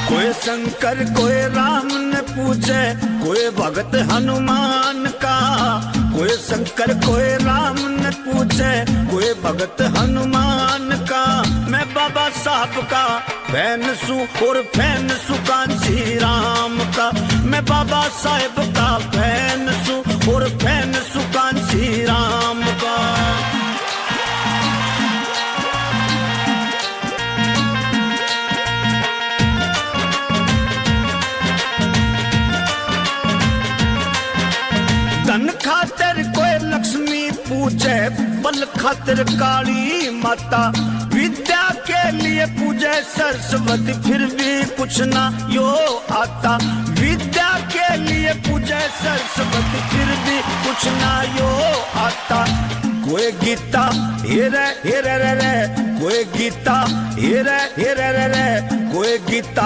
कोई शंकर कोई राम ने पूछे, कोई भगत हनुमान का। कोई शंकर कोई राम ने पूछे, कोई भगत हनुमान का। मैं बाबा साहब का फैन सू और फैन सू कांसी राम का। मैं बाबा साहब का फैन सू और फैन सू कांसी राम का। धन खातिर कोई लक्ष्मी पूजे, बल खातिर काली माता। विद्या के लिए पूजे सरस्वती, फिर भी कुछ ना यो आता। विद्या के लिए पूजे सरस्वती, फिर भी कुछ ना यो आता। कोई गीता हेरे हेरे रे रे, कोई गीता हेरे हेरे रे रे, कोई गीता